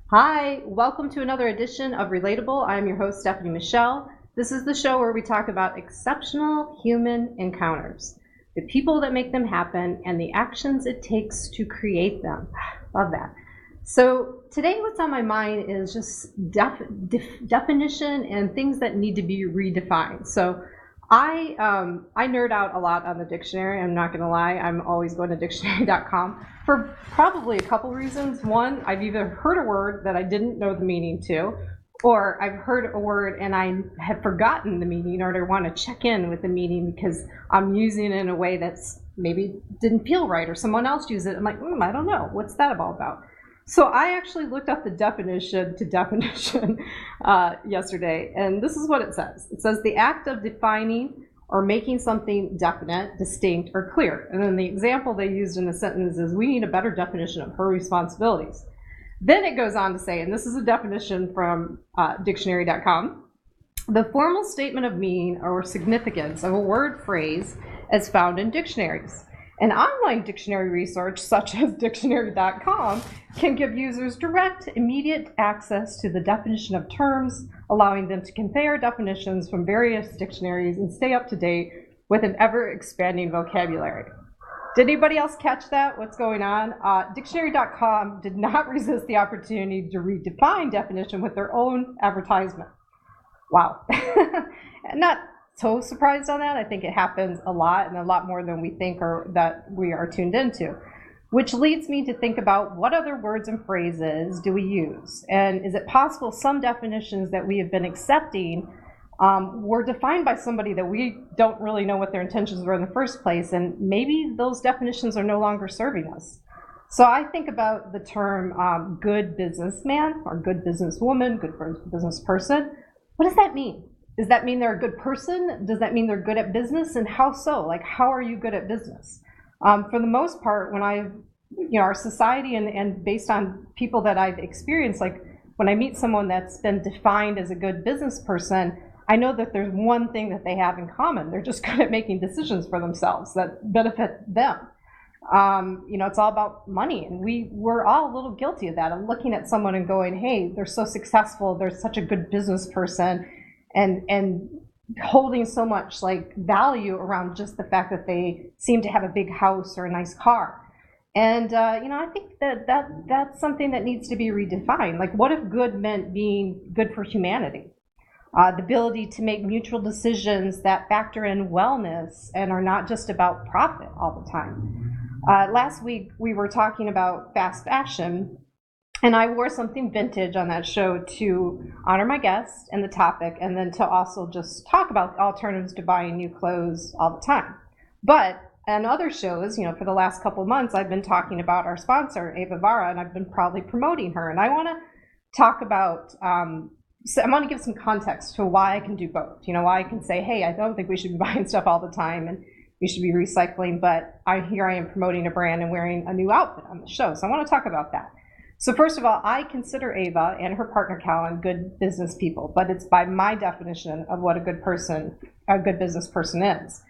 Hi, welcome to another edition of Relatable. I'm your host, Stephanie Michelle. This is the show where we talk about exceptional human encounters, the people that make them happen, and the actions it takes to create them. Love that. So today what's on my mind is just definition and things that need to be redefined. So I nerd out a lot on the dictionary. I'm not going to lie. I'm always going to dictionary.com for probably a couple reasons. One, I've either heard a word that I didn't know the meaning to, or I've heard a word and I have forgotten the meaning, or I want to check in with the meaning because I'm using it in a way that's maybe didn't feel right, or someone else used it. I'm like, I don't know. What's that all about? So I actually looked up the definition to definition yesterday, and this is what it says. It says the act of defining or making something definite, distinct, or clear. And then the example they used in the sentence is, we need a better definition of her responsibilities. Then it goes on to say, and this is a definition from dictionary.com, the formal statement of meaning or significance of a word phrase as found in dictionaries. And online dictionary research, such as dictionary.com, can give users direct, immediate access to the definition of terms, allowing them to compare definitions from various dictionaries and stay up to date with an ever-expanding vocabulary. Did anybody else catch that? What's going on? Dictionary.com did not resist the opportunity to redefine definition with their own advertisement. Wow. Not so surprised on that. I think it happens a lot, and a lot more than we think or that we are tuned into, which leads me to think about what other words and phrases do we use, and is it possible some definitions that we have been accepting were defined by somebody that we don't really know what their intentions were in the first place, and maybe those definitions are no longer serving us. So I think about the term good businessman or good businesswoman, good business person. What does that mean? Does that mean they're a good person? Does that mean they're good at business? And how so? Like, how are you good at business? For the most part, when our society and based on people that I've experienced, like when I meet someone that's been defined as a good business person, I know that there's one thing that they have in common. They're just good at making decisions for themselves that benefit them. It's all about money, and we're all a little guilty of that. I'm looking at someone and going, hey, they're so successful. They're such a good business person. And holding so much like value around just the fact that they seem to have a big house or a nice car. And I think that's something that needs to be redefined. Like, what if good meant being good for humanity? The ability to make mutual decisions that factor in wellness and are not just about profit all the time. Last week we were talking about fast fashion, and I wore something vintage on that show to honor my guest and the topic, and then to also just talk about alternatives to buying new clothes all the time. But on other shows, for the last couple of months, I've been talking about our sponsor, Ava Vara, and I've been proudly promoting her. And I want to talk about, so I want to give some context to why I can do both. Why I can say, hey, I don't think we should be buying stuff all the time, and we should be recycling, but here I am promoting a brand and wearing a new outfit on the show. So I want to talk about that. So first of all, I consider Ava and her partner Callan good business people, but it's by my definition of what a good business person is.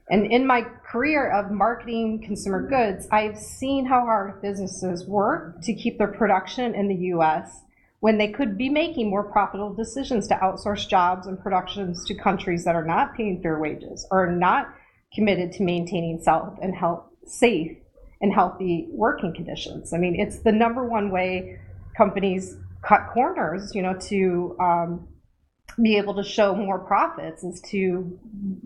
And in my career of marketing consumer goods, I've seen how hard businesses work to keep their production in the U.S. when they could be making more profitable decisions to outsource jobs and productions to countries that are not paying fair wages or are not committed to maintaining safe and healthy working conditions. I mean, it's the number one way companies cut corners, to be able to show more profits is to,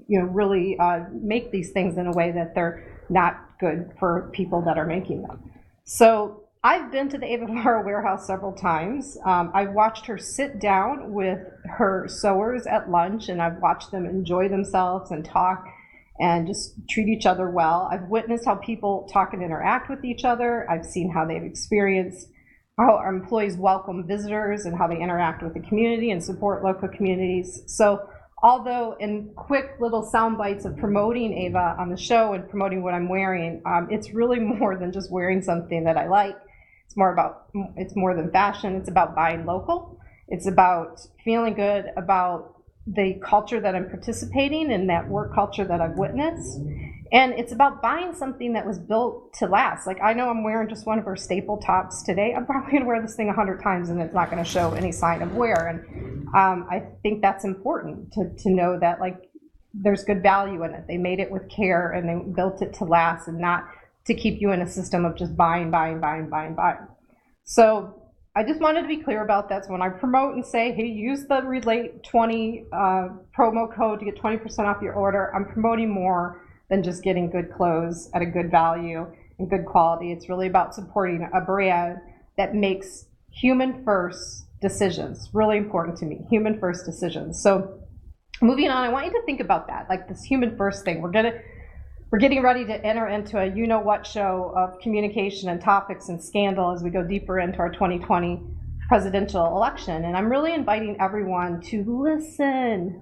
really make these things in a way that they're not good for people that are making them. So I've been to the Ava Vara warehouse several times. I've watched her sit down with her sewers at lunch, and I've watched them enjoy themselves and talk and just treat each other well. I've witnessed how people talk and interact with each other. I've seen how they've experienced how our employees welcome visitors and how they interact with the community and support local communities. So although in quick little sound bites of promoting Ava on the show and promoting what I'm wearing, it's really more than just wearing something that I like. It's more than fashion. It's about buying local. It's about feeling good about the culture that I'm participating in, that work culture that I've witnessed. And it's about buying something that was built to last. Like, I know I'm wearing just one of her staple tops today. I'm probably going to wear this thing 100 times and it's not going to show any sign of wear. And I think that's important to know that, like, there's good value in it. They made it with care and they built it to last and not to keep you in a system of just buying. So I just wanted to be clear about that. So when I promote and say, hey, use the Relate20 promo code to get 20% off your order, I'm promoting more than just getting good clothes at a good value and good quality. It's really about supporting a brand that makes human first decisions. Really important to me, human first decisions. So moving on, I want you to think about that, like this human first thing. We're getting ready to enter into a you-know-what show of communication and topics and scandal as we go deeper into our 2020 presidential election. And I'm really inviting everyone to listen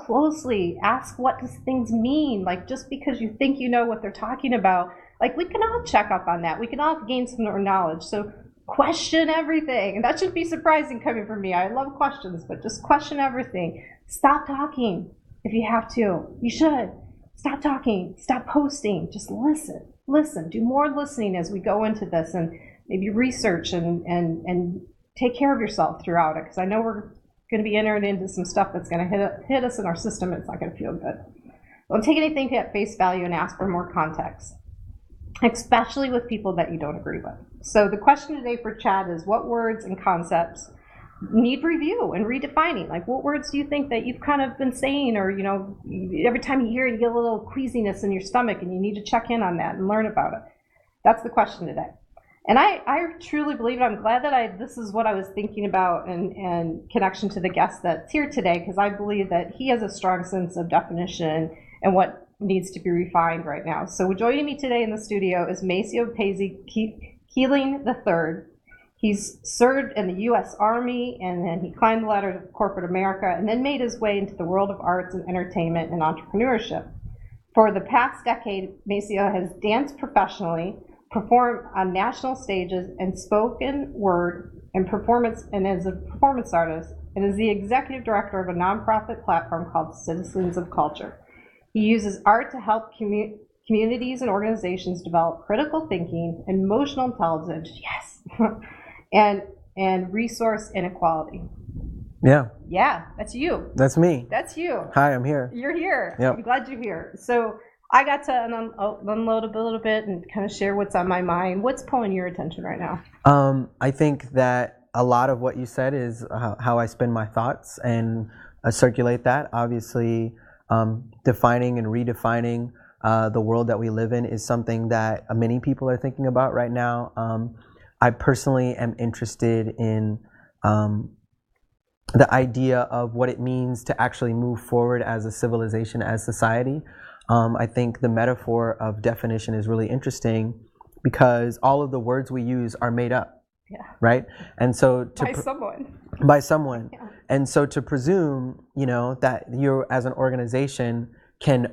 closely, ask what does things mean? Like, just because you think you know what they're talking about, like, we can all check up on that. We can all gain some more knowledge. So question everything. And that shouldn't be surprising coming from me. I love questions, but just question everything. Stop talking if you have to. You should. Stop talking. Stop posting. Just listen. Listen. Do more listening as we go into this, and maybe research and take care of yourself throughout it, because I know we're going to be entering into some stuff that's going to hit us in our system. And it's not going to feel good. Don't take anything at face value and ask for more context, especially with people that you don't agree with. So the question today for Chad is, what words and concepts need review and redefining? Like, what words do you think that you've kind of been saying, or, you know, every time you hear it, you get a little queasiness in your stomach and you need to check in on that and learn about it? That's the question today. And I truly believe it. I'm glad that this is what I was thinking about in connection to the guest that's here today, because I believe that he has a strong sense of definition and what needs to be refined right now. So joining me today in the studio is Maceo Paisley Keeling III. He's served in the U.S. Army, and then he climbed the ladder of corporate America and then made his way into the world of arts and entertainment and entrepreneurship. For the past decade, Maceo has danced professionally, performed on national stages and spoken word and performance, and as a performance artist, and is the executive director of a nonprofit platform called Citizens of Culture. He uses art to help communities and organizations develop critical thinking, emotional intelligence, yes, and resource inequality. Yeah, that's you. That's me. That's you. Hi, I'm here. You're here. Yep. I'm glad you're here. So I got to unload a little bit and kind of share what's on my mind. What's pulling your attention right now? I think that a lot of what you said is how I spend my thoughts and circulate that. Obviously, defining and redefining the world that we live in is something that many people are thinking about right now. I personally am interested in the idea of what it means to actually move forward as a civilization, as society. I think the metaphor of definition is really interesting because all of the words we use are made up, right? And so by someone. Yeah. And so to presume, you know, that you as an organization can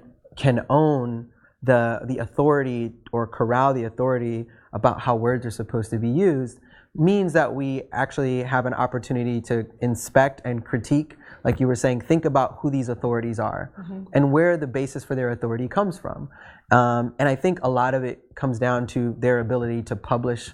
own the authority or corral the authority about how words are supposed to be used means that we actually have an opportunity to inspect and critique, like you were saying, think about who these authorities are and where the basis for their authority comes from. And I think a lot of it comes down to their ability to publish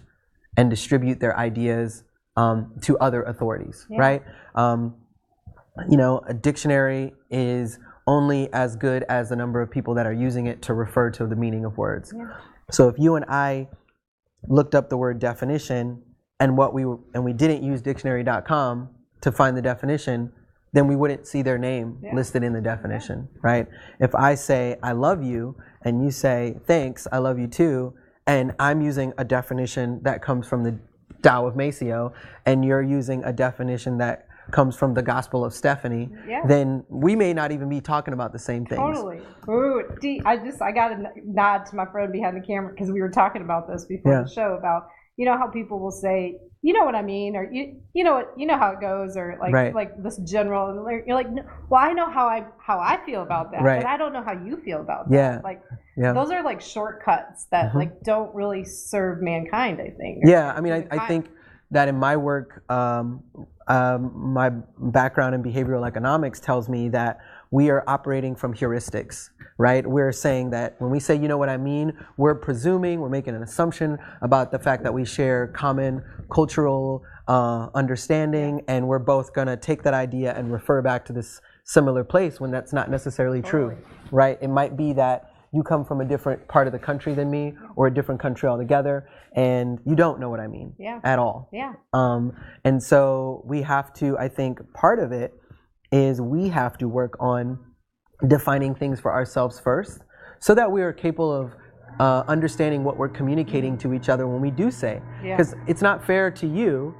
and distribute their ideas to other authorities, right? You know, a dictionary is only as good as the number of people that are using it to refer to the meaning of words. So if you and I looked up the word definition and we didn't use dictionary.com to find the definition, then we wouldn't see their name listed in the definition, right? If I say I love you and you say thanks, I love you too, and I'm using a definition that comes from the Tao of Maceo and you're using a definition that comes from the Gospel of Stephanie, then we may not even be talking about the same things. Totally. Ooh, I got a nod to my friend behind the camera because we were talking about this before the show about, you know, how people will say, you know what I mean, or you know how it goes, or like this general, and you're like, no, well, I know how I feel about that, but I don't know how you feel about that. Like those are like shortcuts that like don't really serve mankind, I think. I mean, I think that in my work, my background in behavioral economics tells me that we are operating from heuristics. right? We're saying that when we say, you know what I mean, we're presuming, we're making an assumption about the fact that we share common cultural understanding, and we're both going to take that idea and refer back to this similar place when that's not necessarily true, right? It might be that you come from a different part of the country than me, or a different country altogether, and you don't know what I mean at all. And so we have to, I think part of it is we have to work on defining things for ourselves first, so that we are capable of understanding what we're communicating to each other when we do say. Because it's not fair to you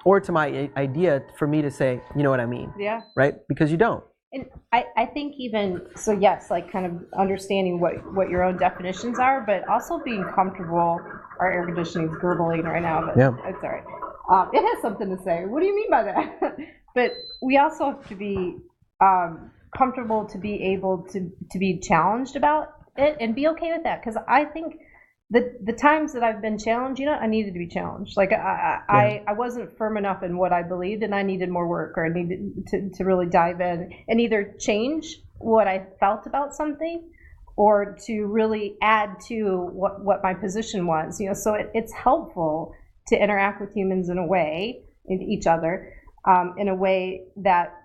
or to my idea for me to say, you know what I mean, right? Because you don't. And I think even, so yes, like kind of understanding what your own definitions are, but also being comfortable. Our air conditioning is gurgling right now, but it's all right. It has something to say. What do you mean by that? But we also have to be comfortable to be able to be challenged about it and be okay with that. Because I think the times that I've been challenged, I needed to be challenged. Like I wasn't firm enough in what I believed, and I needed more work, or I needed to really dive in and either change what I felt about something, or to really add to what my position was. So it's helpful to interact with humans in a way, in each other, in a way that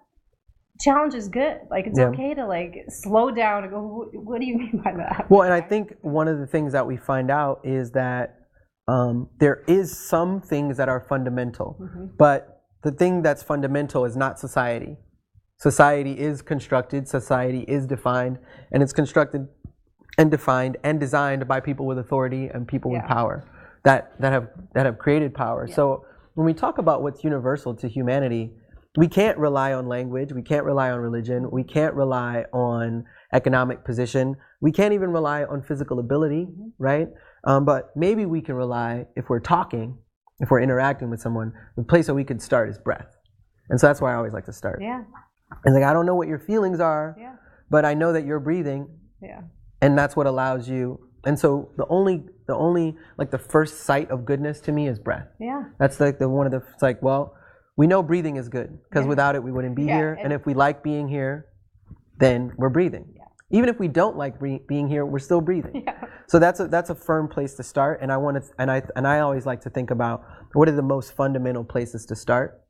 challenge is good. Like it's okay to like slow down and go, what do you mean by that? Well, and I think one of the things that we find out is that there is some things that are fundamental, but the thing that's fundamental is not society. Society is constructed, society is defined, and it's constructed and defined and designed by people with authority and people with power that have created power. So when we talk about what's universal to humanity, we can't rely on language, we can't rely on religion, we can't rely on economic position, we can't even rely on physical ability, right? But maybe we can rely, if we're talking, if we're interacting with someone, the place that we could start is breath. And so that's why I always like to start. And like, I don't know what your feelings are, but I know that you're breathing. And that's what allows you. And so the only like the first sight of goodness to me is breath. That's like it's like, well, we know breathing is good, because without it we wouldn't be here. And if we like being here, then we're breathing. Even if we don't like being here, we're still breathing. So that's a firm place to start. And I always like to think about what are the most fundamental places to start.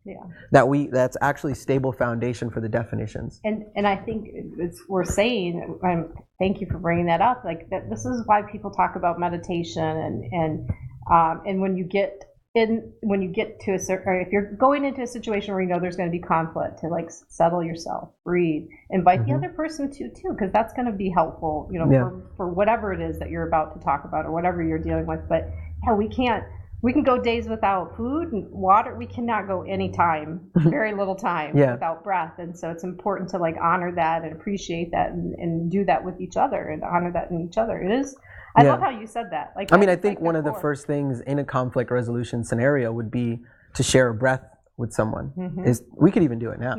That's actually stable foundation for the definitions. And I think we're saying, thank you for bringing that up. Like that, this is why people talk about meditation and when you get to a certain, or if you're going into a situation where there's going to be conflict, to like settle yourself, breathe, invite the other person too, because that's going to be helpful, for whatever it is that you're about to talk about or whatever you're dealing with. But we can go days without food and water. We cannot go any time, very little time without breath. And so it's important to like honor that and appreciate that and do that with each other and honor that in each other. It is. I love how you said that. Like, I think one of the first things in a conflict resolution scenario would be to share a breath with someone. We could even do it now,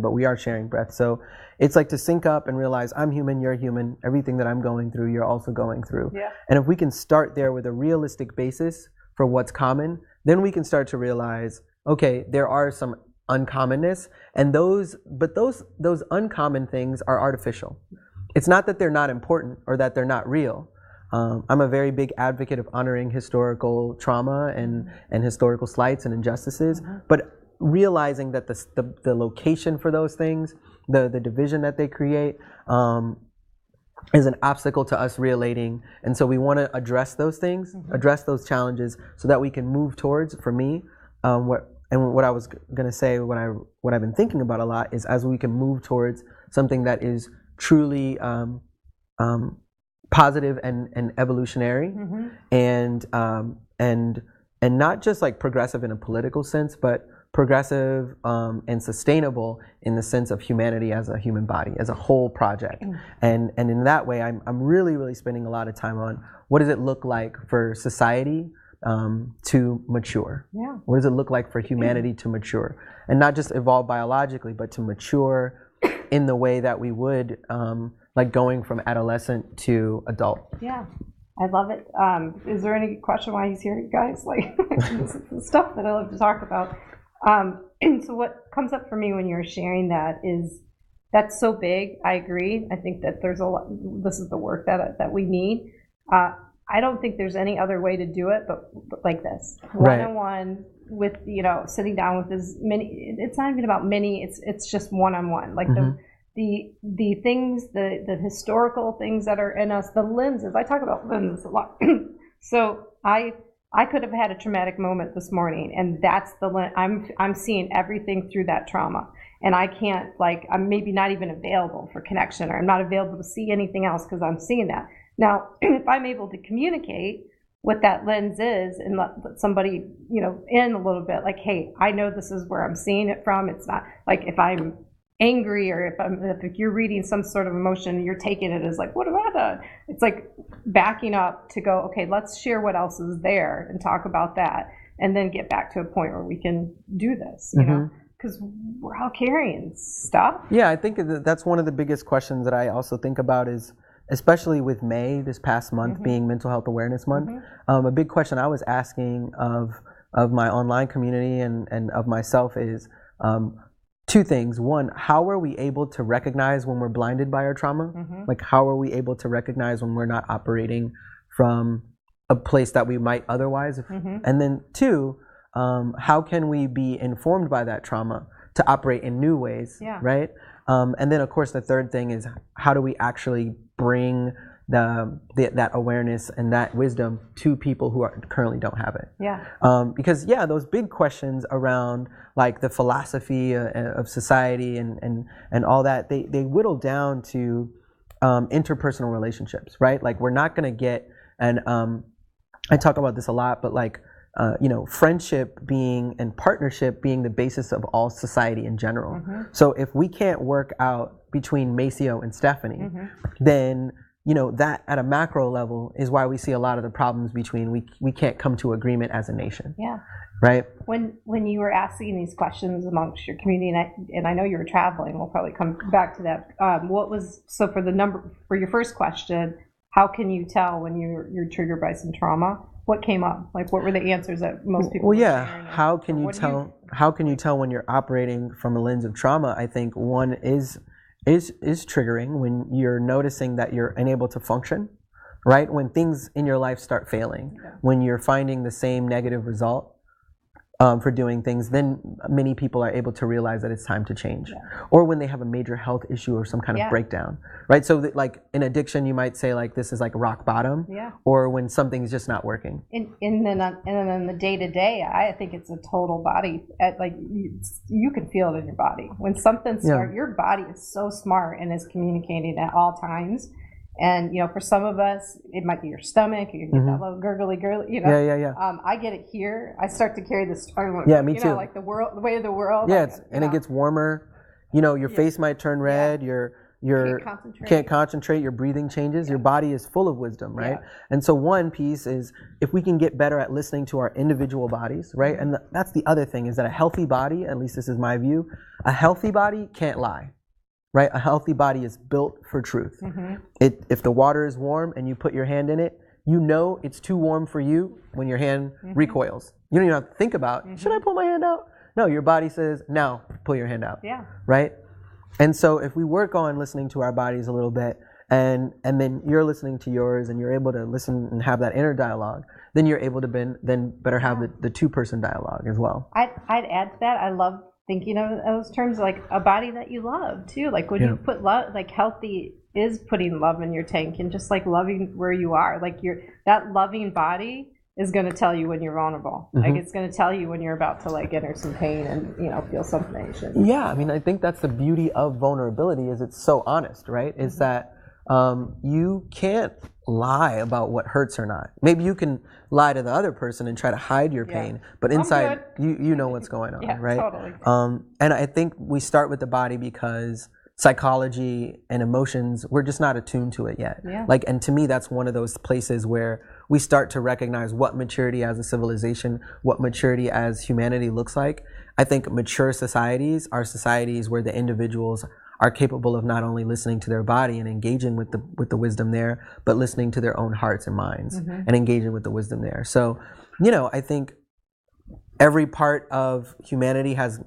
but we are sharing breath. So it's like to sync up and realize I'm human, you're human. Everything that I'm going through, you're also going through. And if we can start there with a realistic basis for what's common, then we can start to realize, okay, there are some uncommonness, and those uncommon things are artificial. It's not that they're not important or that they're not real. I'm a very big advocate of honoring historical trauma and historical slights and injustices, but realizing that the location for those things, the division that they create, is an obstacle to us relating. And so we want to address those things, address those challenges, so that we can move towards, for me, what I was going to say, what I've been thinking about a lot is, as we can move towards something that is truly positive and evolutionary, and not just like progressive in a political sense, but progressive and sustainable in the sense of humanity as a human body, as a whole project. And in that way, I'm really, really spending a lot of time on what does it look like for society to mature? What does it look like for humanity to mature? And not just evolve biologically, but to mature in the way that we would, like going from adolescent to adult. I love it. Is there any question why he's here, guys? Like, this is the stuff that I love to talk about. So what comes up for me when you're sharing that is That's so big. I agree. I think that there's a lot, this is the work that we need. I don't think there's any other way to do it, but like this, one-on-one with, sitting down with as many, it's not even about many, it's just one-on-one. Like the things, the historical things that are in us, the lenses, I talk about lenses a lot. So I could have had a traumatic moment this morning, and that's I'm seeing everything through that trauma. And I can't, I'm maybe not even available for connection, or I'm not available to see anything else because I'm seeing that. Now, if I'm able to communicate what that lens is and let somebody, in a little bit, like, hey, I know this is where I'm seeing it from. It's not like if I'm angry, or if you're reading some sort of emotion and you're taking it as like, what have I done? It's like backing up to go, okay, let's share what else is there and talk about that, and then get back to a point where we can do this, you know? Because we're all carrying stuff. Yeah, I think that's one of the biggest questions that I also think about is, especially with May, this past month being Mental Health Awareness Month, a big question I was asking of my online community and of myself is two things. One, how are we able to recognize when we're blinded by our trauma? Like, how are we able to recognize when we're not operating from a place that we might otherwise? And then two, how can we be informed by that trauma to operate in new ways, right? And then, of course, the third thing is, how do we actually bring that awareness and that wisdom to people who currently don't have it? Because, those big questions around, like, the philosophy of society and all that, they whittle down to interpersonal relationships, right? Like, we're not going to get, and I talk about this a lot, but like, friendship and partnership being the basis of all society in general. So if we can't work out between Maceo and Stephanie, then, that at a macro level is why we see a lot of the problems between we can't come to agreement as a nation. Right? When you were asking these questions amongst your community, and I know you were traveling, we'll probably come back to that. For your first question, how can you tell when you're triggered by some trauma? What came up? Like, what were the answers that most people were sharing? How can you tell? How can you tell when you're operating from a lens of trauma? I think one is triggering when you're noticing that you're unable to function, right? When things in your life start failing, when you're finding the same negative result for doing things, then many people are able to realize that it's time to change. Or when they have a major health issue or some kind of breakdown, right? So that, like, in addiction, you might say, like, this is like rock bottom, or when something's just not working. And then on the day-to-day, I think it's a total body, you can feel it in your body. When something starts, your body is so smart and is communicating at all times. And, for some of us, it might be your stomach, you get that little gurgly, I get it here. I start to carry this, me too. Like the way of the world. It gets warmer. Your face might turn red. You can't concentrate. Your breathing changes. Your body is full of wisdom, right? And so one piece is, if we can get better at listening to our individual bodies, right? And that's the other thing, is that a healthy body, at least this is my view, a healthy body can't lie. Right? A healthy body is built for truth. If the water is warm and you put your hand in it, it's too warm for you when your hand recoils. You don't even have to think about, should I pull my hand out? No, your body says, now, pull your hand out. Right? And so if we work on listening to our bodies a little bit, and then you're listening to yours, and you're able to listen and have that inner dialogue, then you're able to better have the two-person dialogue as well. I'd add to that, I love thinking of those terms, like a body that you love too. Like, when you put love, like, healthy is putting love in your tank, and just like loving where you are. Like, that loving body is going to tell you when you're vulnerable. Like, it's going to tell you when you're about to, like, enter some pain and feel something that you shouldn't. Yeah, I mean, I think that's the beauty of vulnerability, is it's so honest, right? Is that you can't lie about what hurts or not. Maybe you can lie to the other person and try to hide your pain, but inside you know what's going on, right? Totally. And I think we start with the body because psychology and emotions, we're just not attuned to it yet. Like, and to me, that's one of those places where we start to recognize what maturity as a civilization, what maturity as humanity looks like. I think mature societies are societies where the individuals are capable of not only listening to their body and engaging with the wisdom there, but listening to their own hearts and minds and engaging with the wisdom there. So, I think every part of humanity has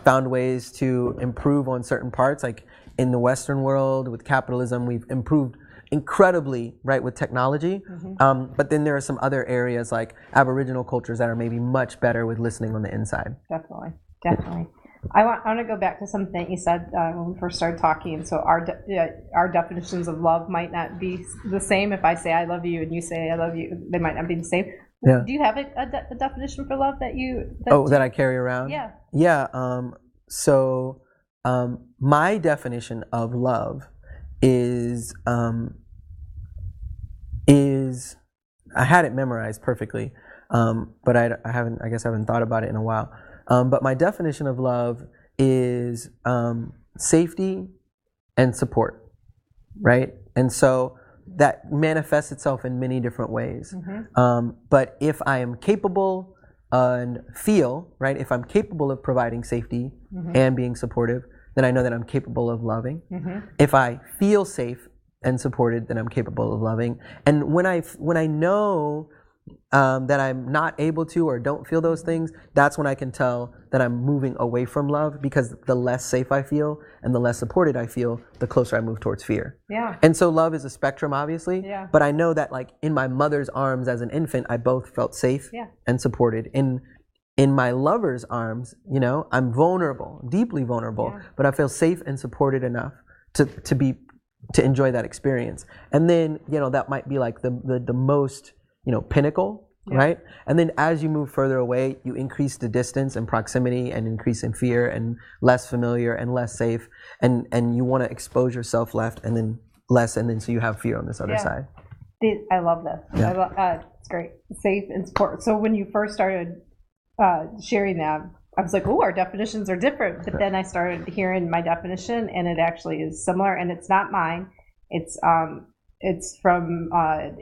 found ways to improve on certain parts. Like in the Western world with capitalism, we've improved incredibly, right, with technology. But then there are some other areas like Aboriginal cultures that are maybe much better with listening on the inside. Definitely. I want to go back to something you said when we first started talking. So our definitions of love might not be the same. If I say I love you and you say I love you, they might not be the same. Yeah. Do you have a definition for love that I carry around? Yeah. Yeah. So my definition of love is I had it memorized perfectly, but I haven't thought about it in a while. But my definition of love is safety and support, right? And so that manifests itself in many different ways. But if I am capable and feel, right, if I'm capable of providing safety and being supportive, then I know that I'm capable of loving. If I feel safe and supported, then I'm capable of loving. And when I know that I'm not able to or don't feel those things, that's when I can tell that I'm moving away from love, because the less safe I feel and the less supported I feel, the closer I move towards fear. Yeah. And so love is a spectrum, obviously. Yeah. But I know that, like, in my mother's arms as an infant, I both felt safe and supported. In my lover's arms, you know, I'm vulnerable, deeply vulnerable, but I feel safe and supported enough to enjoy that experience. And then, you know, that might be like the most, you know, pinnacle, right? And then as you move further away, you increase the distance and proximity and increase in fear and less familiar and less safe. And you want to expose yourself left and then less, and then so you have fear on this other side. I love this. It's great. Safe and support. So when you first started sharing that, I was like, oh, our definitions are different. But then I started hearing my definition, and it actually is similar. And it's not mine. It's from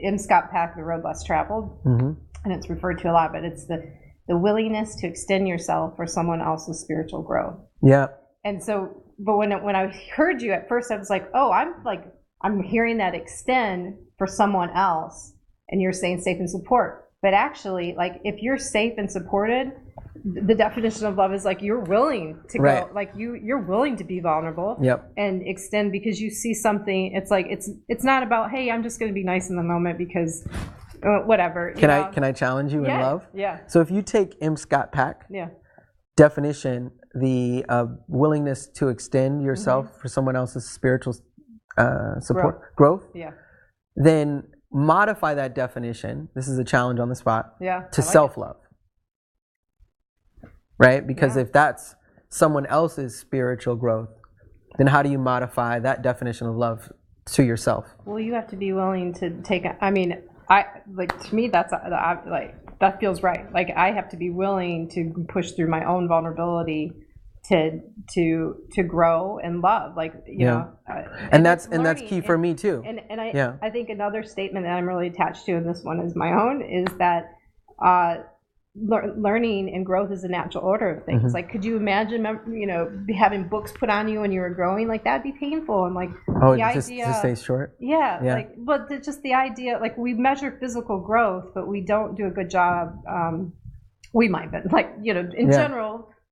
M. Scott Peck, The Road Less Traveled. And it's referred to a lot, but it's the willingness to extend yourself for someone else's spiritual growth. Yeah. And so, but when I heard you at first, I was like, oh, I'm hearing that extend for someone else, and you're saying safe and support. But actually, like, if you're safe and supported, the definition of love is like you're willing to go, like you're willing to be vulnerable and extend because you see something. It's like it's not about, hey, I'm just going to be nice in the moment because whatever. Can I challenge you in love? Yeah. So if you take M. Scott Peck definition, the willingness to extend yourself for someone else's spiritual support growth, then modify that definition. This is a challenge on the spot. To self-love. Right? Because if that's someone else's spiritual growth, then how do you modify that definition of love to yourself? Well, you have to be willing to take. To me, that feels right. Like, I have to be willing to push through my own vulnerability to grow and love. Like, you know, and that's key for me too. And I think another statement that I'm really attached to, and this one is my own, is that learning and growth is a natural order of things. Like, could you imagine, you know, having books put on you when you were growing? Like, that'd be painful. And like, to stay short. Like, but just the idea, like, we measure physical growth, but we don't do a good job. We might, but like, you know, in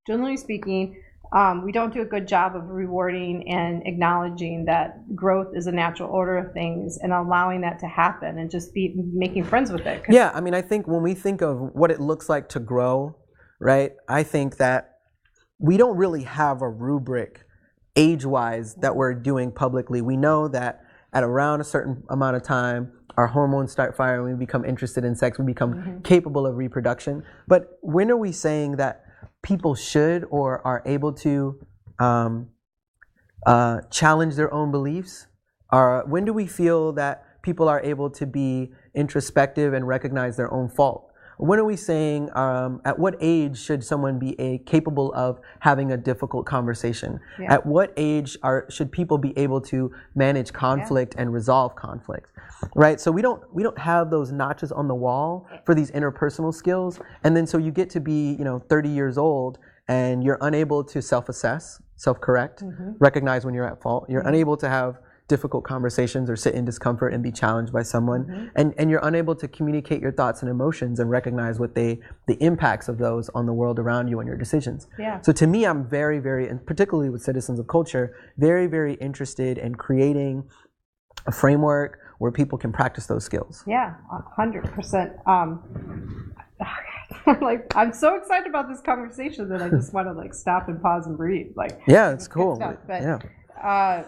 generally speaking, we don't do a good job of rewarding and acknowledging that growth is a natural order of things and allowing that to happen and just be making friends with it. Yeah, I mean, I think when we think of what it looks like to grow, right, I think that we don't really have a rubric age-wise that we're doing publicly. We know that at around a certain amount of time, our hormones start firing, we become interested in sex, we become capable of reproduction. But when are we saying that people should or are able to challenge their own beliefs? Or when do we feel that people are able to be introspective and recognize their own fault? When are we saying, at what age should someone be capable of having a difficult conversation? At what age should people be able to manage conflict and resolve conflict? Right? So we don't have those notches on the wall for these interpersonal skills. And then so you get to be, 30 years old and you're unable to self-assess, self-correct, recognize when you're at fault. You're unable to have difficult conversations or sit in discomfort and be challenged by someone, and you're unable to communicate your thoughts and emotions and recognize what the impacts of those on the world around you and your decisions. Yeah. So to me, I'm very, very, and particularly with Citizens of Culture, very, very interested in creating a framework where people can practice those skills. Yeah, 100%. Like, I'm so excited about this conversation that I just want to like stop and pause and breathe. Like, yeah, it's cool. Stuff, but, yeah.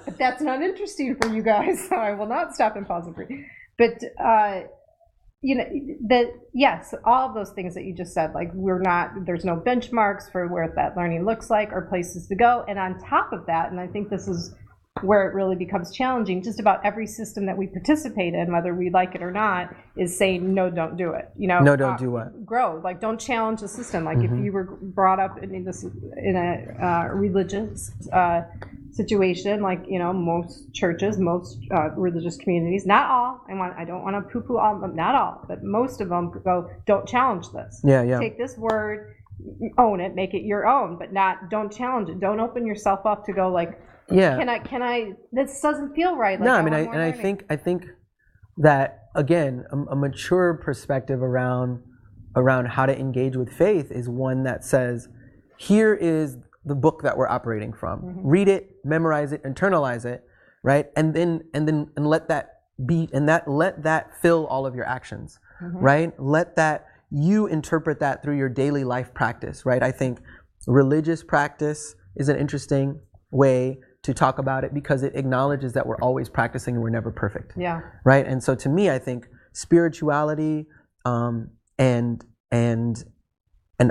But that's not interesting for you guys, so I will not stop and pause and breathe. But you know, yes, all of those things that you just said, like there's no benchmarks for where that learning looks like or places to go. And on top of that, and I think this is where it really becomes challenging, just about every system that we participate in, whether we like it or not, is saying, no, don't do it. You know, no, don't do what? Grow. Like, don't challenge the system. Like, if you were brought up in a religious situation, like, you know, most churches, most religious communities, not all, I don't want to poo-poo all of them, not all, but most of them go, don't challenge this. Yeah, yeah. Take this word, own it, make it your own, but don't challenge it. Don't open yourself up to go like, yeah. Can I? This doesn't feel right. Like, no, I think that again, a mature perspective around how to engage with faith is one that says, here is the book that we're operating from. Read it, memorize it, internalize it, right? And let that be, and let that fill all of your actions, right? Let that, you interpret that through your daily life practice, right? I think religious practice is an interesting way to talk about it because it acknowledges that we're always practicing and we're never perfect. Yeah. Right. And so to me, I think spirituality and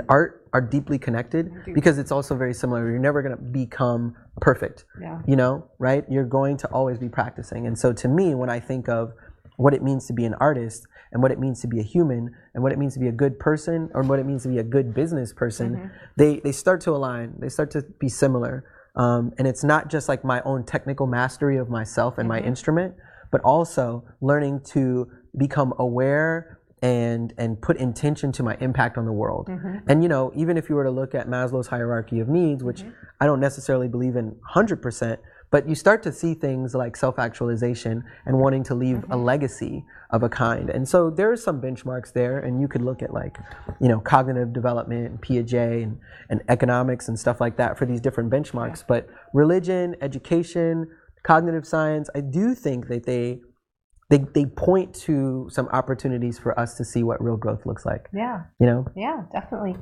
art are deeply connected because it's also very similar. You're never going to become perfect. Yeah. You know, right? You're going to always be practicing. And so to me, when I think of what it means to be an artist and what it means to be a human and what it means to be a good person or what it means to be a good business person, they start to align. They start to be similar. And it's not just like my own technical mastery of myself and my instrument, but also learning to become aware and put intention to my impact on the world. And, you know, even if you were to look at Maslow's hierarchy of needs, which I don't necessarily believe in 100%, but you start to see things like self-actualization and wanting to leave a legacy of a kind. And so there are some benchmarks there, and you could look at like, you know, cognitive development and Piaget and economics and stuff like that for these different benchmarks. But religion, education, cognitive science, I do think that they point to some opportunities for us to see what real growth looks like. Yeah. You know? Yeah, definitely.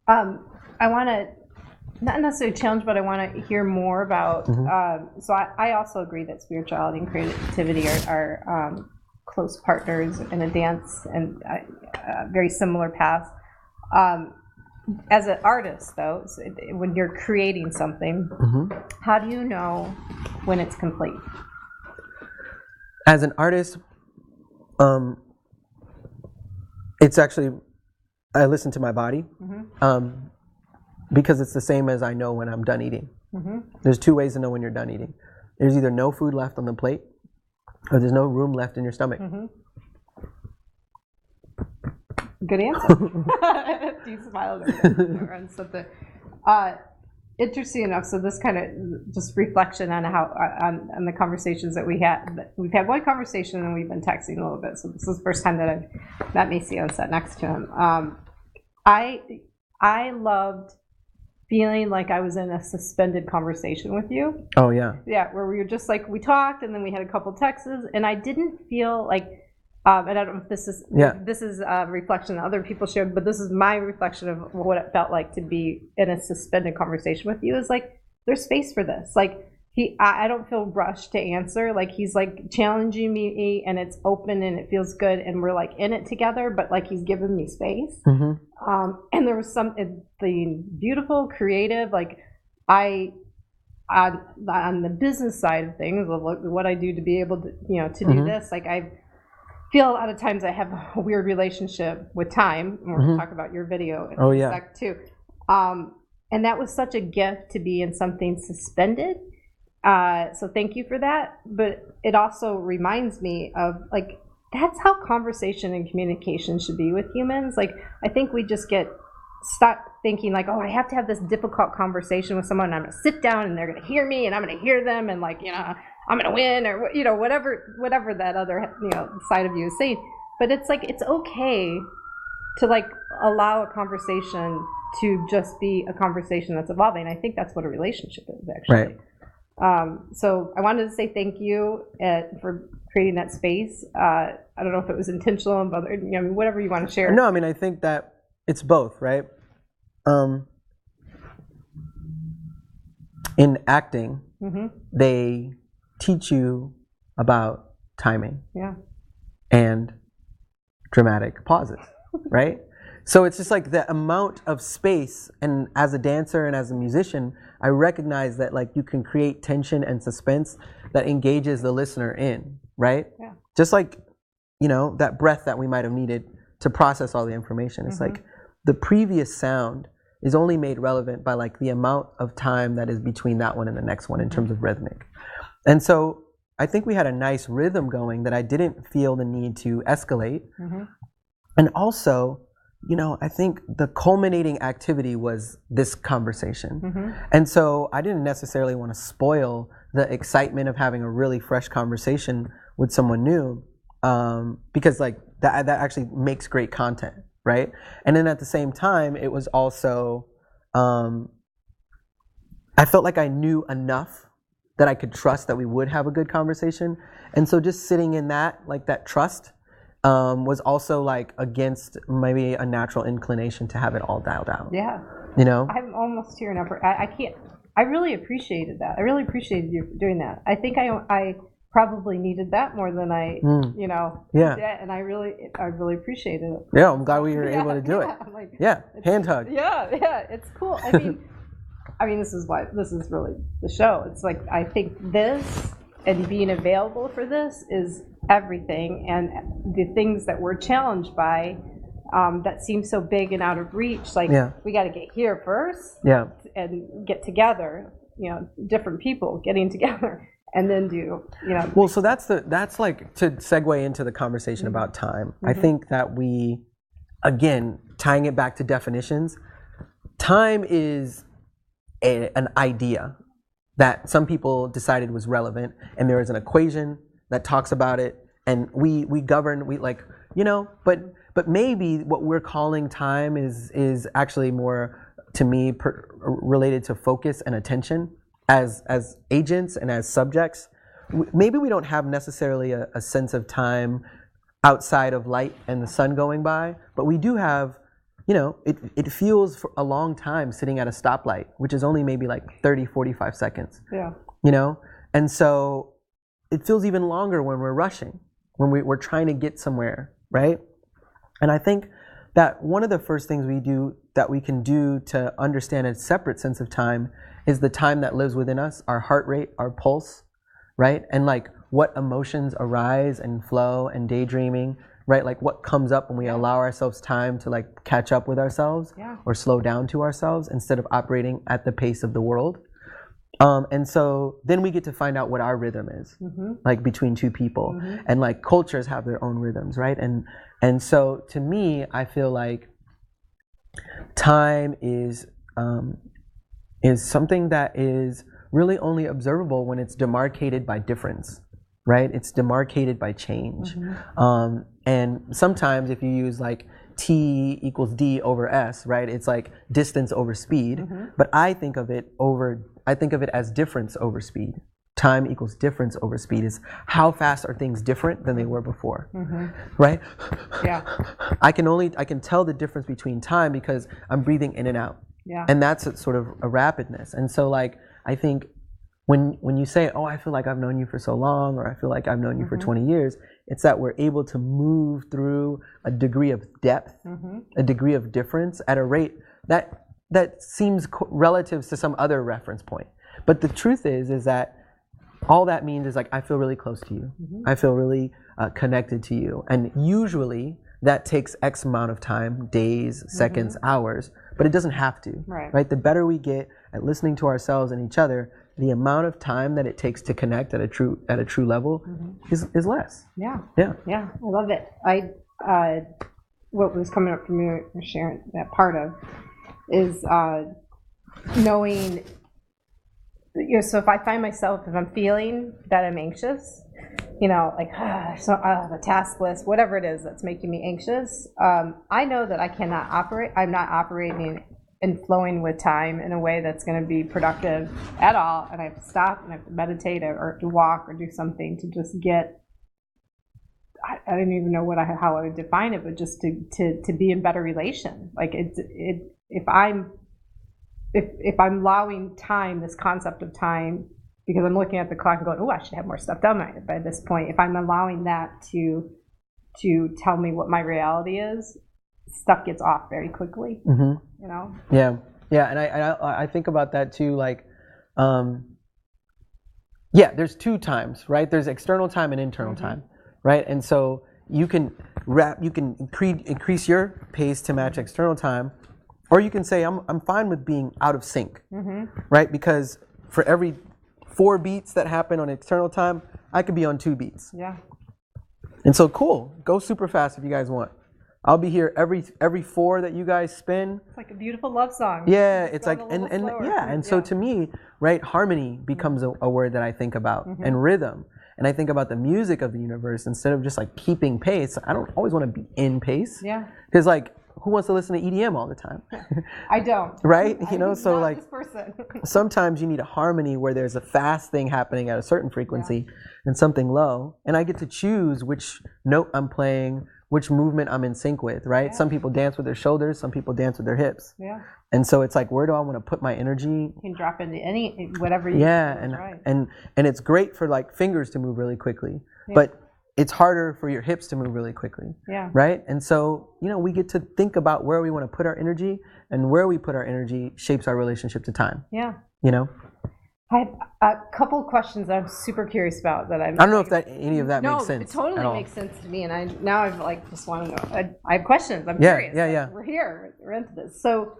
I want to not necessarily challenge, but I want to hear more about. So I also agree that spirituality and creativity are close partners in a dance and very similar paths. As an artist, though, when you're creating something, how do you know when it's complete? As an artist, it's actually, I listen to my body. Because it's the same as I know when I'm done eating. There's two ways to know when you're done eating. There's either no food left on the plate, or there's no room left in your stomach. Good answer. Do you smile or something? Interesting enough. So this kind of just reflection on how on the conversations that we had. We've had one conversation and we've been texting a little bit. So this is the first time that I've met Maceo and sat next to him. I loved feeling like I was in a suspended conversation with you. Oh, yeah. Yeah, where we were just like, we talked and then we had a couple texts and I didn't feel like, and I don't know if this is a reflection that other people shared, but this is my reflection of what it felt like to be in a suspended conversation with you. Is like, there's space for this. Like, I don't feel rushed to answer. Like, he's like challenging me and it's open and it feels good and we're like in it together, but like he's giving me space. And there was something beautiful, creative, like on the business side of things, of what I do to be able to, you know, to do this, like I feel a lot of times I have a weird relationship with time. And we're going to talk about your video in a sec too. And that was such a gift to be in something suspended. So thank you for that. But it also reminds me of like, that's how conversation and communication should be with humans. Like, I think we just get stuck thinking like, oh, I have to have this difficult conversation with someone and I'm going to sit down and they're going to hear me and I'm going to hear them. And like, you know, I'm gonna win, or whatever that other side of you is saying. But it's like it's okay to like allow a conversation to just be a conversation that's evolving. I think that's what a relationship is actually. Right. So I wanted to say thank you for creating that space. I don't know if it was intentional, but whatever you want to share. No, I mean, I think that it's both, right? In acting, they teach you about timing and dramatic pauses, right? So it's just like the amount of space, and as a dancer and as a musician, I recognize that like you can create tension and suspense that engages the listener in, right? Yeah. Just like, that breath that we might have needed to process all the information. It's like the previous sound is only made relevant by like the amount of time that is between that one and the next one in terms of rhythmic. And so I think we had a nice rhythm going that I didn't feel the need to escalate. And also, I think the culminating activity was this conversation. And so I didn't necessarily want to spoil the excitement of having a really fresh conversation with someone new, because like that actually makes great content, right? And then at the same time, it was also, I felt like I knew enough that I could trust that we would have a good conversation. And so just sitting in that, like that trust, was also like against maybe a natural inclination to have it all dialed out. Yeah. I'm almost tearing up. I really appreciated that. I really appreciated you doing that. I think I probably needed that more than I, Yeah. And I really appreciated it. Yeah, I'm glad we were able to do it. Like, Hand hug. Yeah, it's cool. I mean, this is really the show. It's like, I think this and being available for this is everything, and the things that we're challenged by that seem so big and out of reach, like we got to get here first and get together, different people getting together, and then do. Well, so that's like to segue into the conversation about time. I think that we, again, tying it back to definitions, time is an idea that some people decided was relevant, and there is an equation that talks about it, and we govern, but maybe what we're calling time is actually more, to me, related to focus and attention as agents and as subjects. Maybe we don't have necessarily a sense of time outside of light and the sun going by, but we do have, it feels for a long time sitting at a stoplight, which is only maybe like 30, 45 seconds. Yeah. And so it feels even longer when we're rushing, when we're trying to get somewhere, right? And I think that one of the first things we can do to understand a separate sense of time is the time that lives within us, our heart rate, our pulse, right? And like what emotions arise and flow and daydreaming, right? Like what comes up when we allow ourselves time to like catch up with ourselves or slow down to ourselves instead of operating at the pace of the world. And so then we get to find out what our rhythm is, like between two people, and like cultures have their own rhythms, right? And so to me, I feel like time is something that is really only observable when it's demarcated by difference, right? It's demarcated by change. And sometimes if you use like T equals D over S, right? It's like distance over speed. But I think of it as difference over speed. Time equals difference over speed. Is how fast are things different than they were before, right? Yeah. I can tell the difference between time because I'm breathing in and out. Yeah. And that's a sort of a rapidness. And so like, I think when you say, oh, I feel like I've known you for so long, or I feel like I've known you for 20 years, it's that we're able to move through a degree of depth, a degree of difference at a rate that seems relative to some other reference point. But the truth is that all that means is like, I feel really close to you. I feel really connected to you. And usually that takes X amount of time, days, seconds, hours, but it doesn't have to, right? The better we get at listening to ourselves and each other, the amount of time that it takes to connect at a true level is less. Yeah. I love it. What was coming up from you sharing that part of is knowing so if I find myself, if I'm feeling that I'm anxious, like the task list, whatever it is that's making me anxious, I know that I'm not operating and flowing with time in a way that's going to be productive at all. And I have to stop and I have to meditate or to walk or do something to just get, I don't even know how I would define it, but just to be in better relation. Like if I'm allowing time, this concept of time, because I'm looking at the clock and going, oh, I should have more stuff done by this point. If I'm allowing that to tell me what my reality is, stuff gets off very quickly. Yeah, and I think about that too. Like, there's two times, right? There's external time and internal time, right? And so you can increase your pace to match external time, or you can say I'm fine with being out of sync, right? Because for every 4 beats that happen on external time, I could be on 2 beats. Yeah. And so cool, go super fast if you guys want. I'll be here every 4 that you guys spin. It's like a beautiful love song. Yeah, it's like and so to me, right, harmony becomes a word that I think about, and rhythm. And I think about the music of the universe instead of just like keeping pace. I don't always want to be in pace. Yeah. Because like, who wants to listen to EDM all the time? I don't. Right? So like, this person. Sometimes you need a harmony where there's a fast thing happening at a certain frequency and something low, and I get to choose which note I'm playing, which movement I'm in sync with, right? Yeah. Some people dance with their shoulders, some people dance with their hips. Yeah. And so it's like, where do I want to put my energy? You can drop into whatever you and it's great for like fingers to move really quickly, but it's harder for your hips to move really quickly. Yeah. Right? And so, we get to think about where we want to put our energy, and where we put our energy shapes our relationship to time. Yeah. I have a couple questions that I'm super curious about that I don't know if any of that makes sense. No, it totally makes sense to me, and I've like just want to know. I have questions. I'm curious. Yeah. We're here. We're into this. So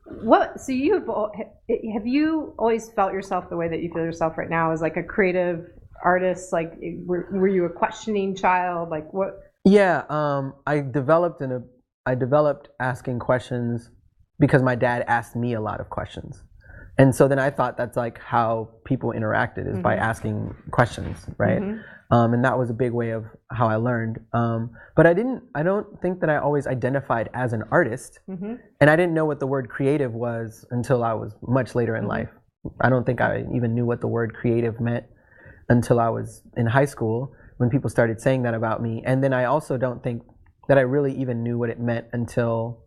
have you always felt yourself the way that you feel yourself right now as like a creative artist? Like, were you a questioning child? Like what? Yeah, I developed asking questions because my dad asked me a lot of questions. And so then I thought that's like how people interacted, is by asking questions, right? And that was a big way of how I learned. But I don't think that I always identified as an artist. And I didn't know what the word creative was until I was much later in life. I don't think I even knew what the word creative meant until I was in high school, when people started saying that about me. And then I also don't think that I really even knew what it meant until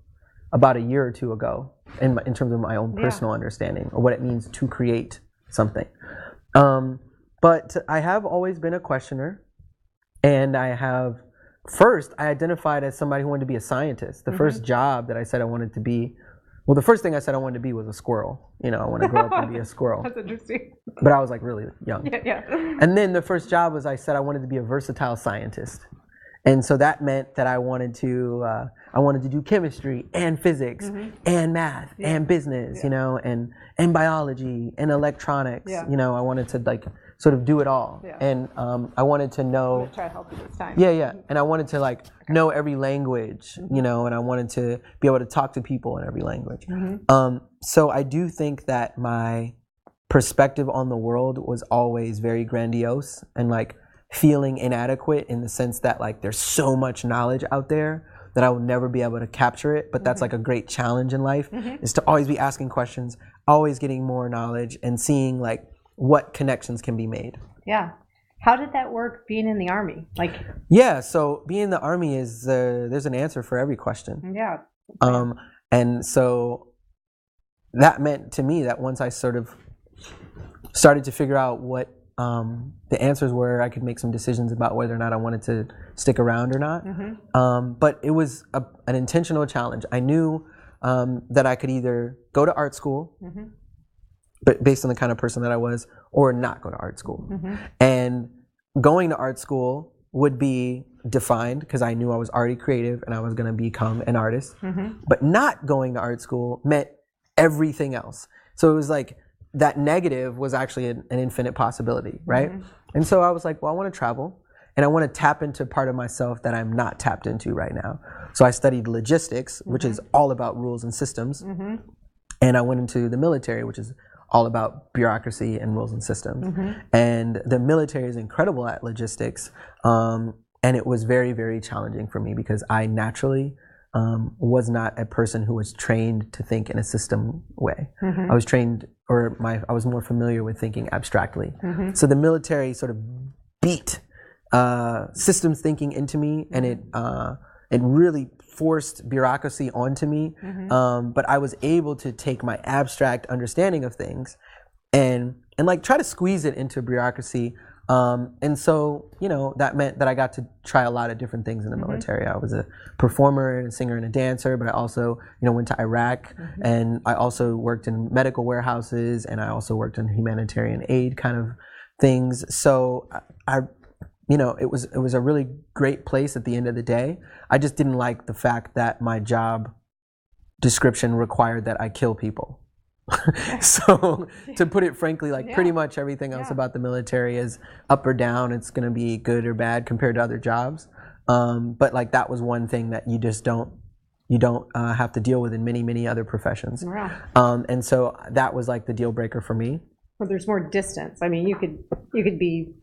about a year or 2 ago, in terms of my own personal understanding of what it means to create something. But I have always been a questioner, and I identified as somebody who wanted to be a scientist. The first job that I said I wanted to be, the first thing I said I wanted to be was a squirrel. I want to grow up and be a squirrel. That's interesting. But I was like really young. Yeah. And then the first job was, I said I wanted to be a versatile scientist. And so that meant that I wanted to do chemistry and physics and math and business, and biology and electronics. I wanted to like sort of do it all. Yeah. And I wanted to know. I'm gonna try to help you this time. Yeah. And I wanted to like know every language, and I wanted to be able to talk to people in every language. So I do think that my perspective on the world was always very grandiose and like feeling inadequate, in the sense that like there's so much knowledge out there that I will never be able to capture it. But that's like a great challenge in life, is to always be asking questions, always getting more knowledge, and seeing like what connections can be made. Yeah. How did that work being in the Army? So being in the Army is, there's an answer for every question. Yeah. And so that meant to me that once I sort of started to figure out what the answers were, I could make some decisions about whether or not I wanted to stick around or not. But it was an intentional challenge. I knew that I could either go to art school, but based on the kind of person that I was, or not go to art school. And going to art school would be defined because I knew I was already creative and I was going to become an artist. But not going to art school meant everything else. So it was like, that negative was actually an infinite possibility, right? And so I was like, well, I want to travel, and I want to tap into part of myself that I'm not tapped into right now. So I studied logistics, which is all about rules and systems. And I went into the military, which is all about bureaucracy and rules and systems. And the military is incredible at logistics. And it was very, very challenging for me because I naturally was not a person who was trained to think in a system way. I was trained, I was more familiar with thinking abstractly. So the military sort of beat systems thinking into me, and it really forced bureaucracy onto me. But I was able to take my abstract understanding of things and like try to squeeze it into bureaucracy. And so, that meant that I got to try a lot of different things in the military. I was a performer and a singer and a dancer, but I also, went to Iraq, and I also worked in medical warehouses, and I also worked in humanitarian aid kind of things. So it was a really great place at the end of the day. I just didn't like the fact that my job description required that I kill people. So to put it frankly, pretty much everything else about the military is up or down. It's going to be good or bad compared to other jobs. But that was one thing that you just don't have to deal with in many, many other professions. And so that was the deal breaker for me. Well, there's more distance. I mean, you could be,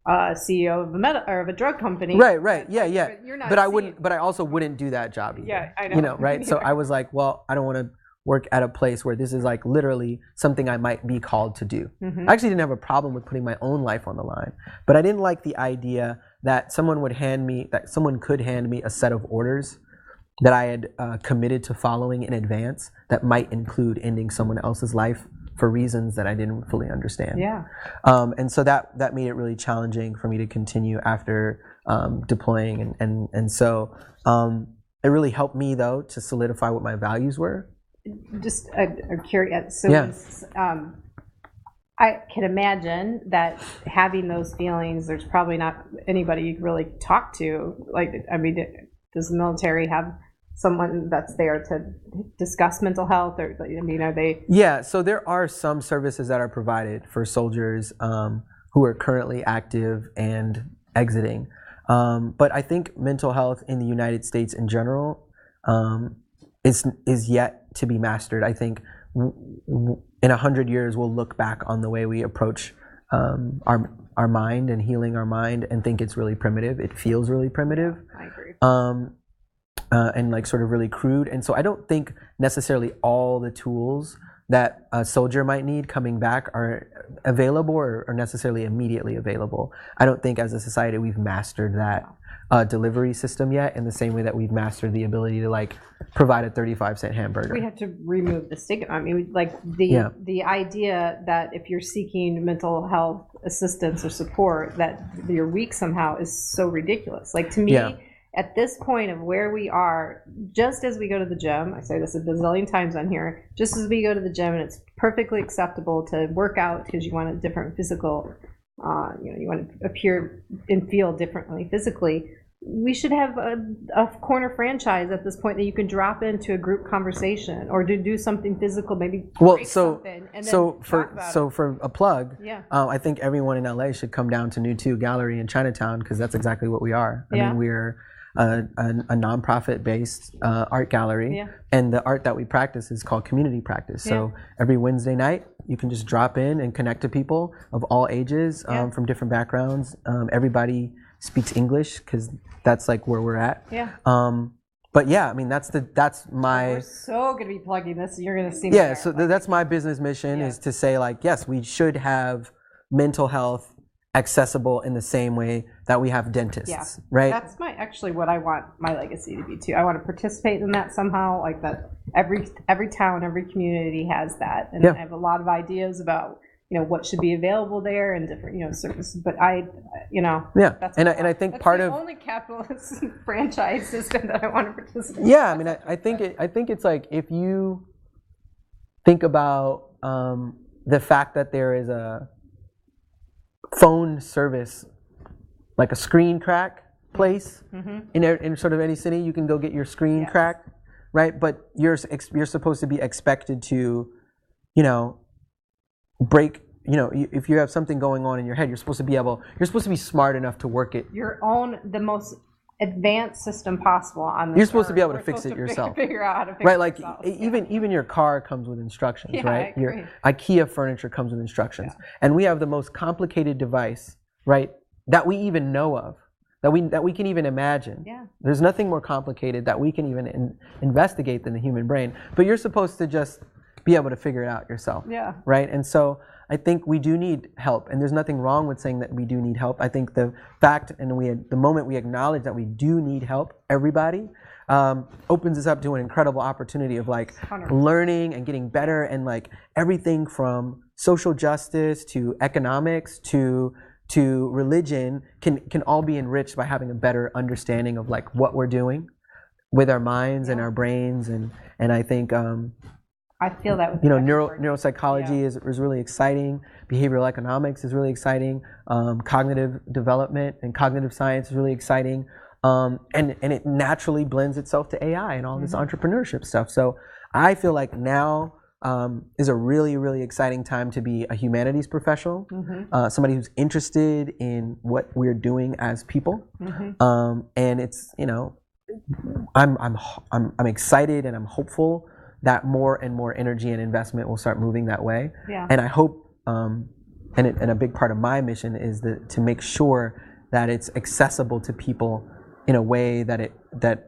CEO of a drug company. Right. Yeah. You're not. But I also wouldn't do that job either. Yeah, I know. Right. So I was like, well, I don't want to work at a place where this is literally something I might be called to do. I actually didn't have a problem with putting my own life on the line, but I didn't like the idea that someone could hand me a set of orders that I had committed to following in advance that might include ending someone else's life for reasons that I didn't fully understand. And so that made it really challenging for me to continue after deploying, and so it really helped me though to solidify what my values were. Just curious. So I can imagine that having those feelings, there's probably not anybody you can really talk to. Does the military have someone that's there to discuss mental health, or are they? Yeah, so there are some services that are provided for soldiers who are currently active and exiting. But I think mental health in the United States in general is yet to be mastered. I think in 100 years we'll look back on the way we approach our mind and healing our mind and think it's really primitive. It feels really primitive. I agree. And sort of really crude. And so I don't think necessarily all the tools that a soldier might need coming back are available or necessarily immediately available. I don't think as a society we've mastered that delivery system yet in the same way that we've mastered the ability to provide a 35-cent hamburger. We have to remove the stigma. I mean, the idea that if you're seeking mental health assistance or support that you're weak somehow is so ridiculous. To me, at this point of where we are, just as we go to the gym, I say this a bazillion times on here, just as we go to the gym and it's perfectly acceptable to work out because you want a different physical, you want to appear and feel differently physically, we should have a corner franchise at this point that you can drop into a group conversation or to do something physical, maybe something, and then for a plug, I think everyone in LA should come down to New 2 Gallery in Chinatown because that's exactly what we are. I mean, we're a nonprofit-based art gallery, and the art that we practice is called community practice. So every Wednesday night, you can just drop in and connect to people of all ages, from different backgrounds. Everybody speaks English because that's where we're at. But I mean that's my. We're so gonna be plugging this. You're gonna see. Yeah, so that's my business mission is to say yes, we should have mental health accessible in the same way that we have dentists, right? That's actually what I want my legacy to be too. I want to participate in that somehow, that every town, every community has that, and I have a lot of ideas about what should be available there and different services. But that's and I think that's part the of only capitalist franchise system that I want to participate. Yeah, I mean I think it's if you think about the fact that there is a phone service, a screen crack place in sort of any city, you can go get your screen cracked, right? But you're supposed to be expected to, break. If you have something going on in your head, you're supposed to be smart enough to work it. The most advanced system possible on this. You're supposed to be able to We're fix supposed it yourself. Figure out how to fix right, it like yourself. even your car comes with instructions, Yeah, right? I agree. Your IKEA furniture comes with instructions, and we have the most complicated device, right, that we even know of, that we can even imagine. Yeah. There's nothing more complicated that we can even investigate than the human brain. But you're supposed to just be able to figure it out yourself. Yeah. Right, and so I think we do need help, and there's nothing wrong with saying that we do need help. I think the fact, and the moment we acknowledge that we do need help, everybody, opens us up to an incredible opportunity of like 100%. learning and getting better, and like everything from social justice to economics to religion can all be enriched by having a better understanding of like what we're doing with our minds and our brains, and I think I feel that with neuropsychology is really exciting. Behavioral economics is really exciting. Cognitive development and cognitive science is really exciting. And it naturally blends itself to AI and all this entrepreneurship stuff. So I feel like now is a really, really exciting time to be a humanities professional, somebody who's interested in what we're doing as people. And it's, I'm excited and I'm hopeful that more and more energy and investment will start moving that way. Yeah. And I hope, and a big part of my mission is to make sure that it's accessible to people in a way that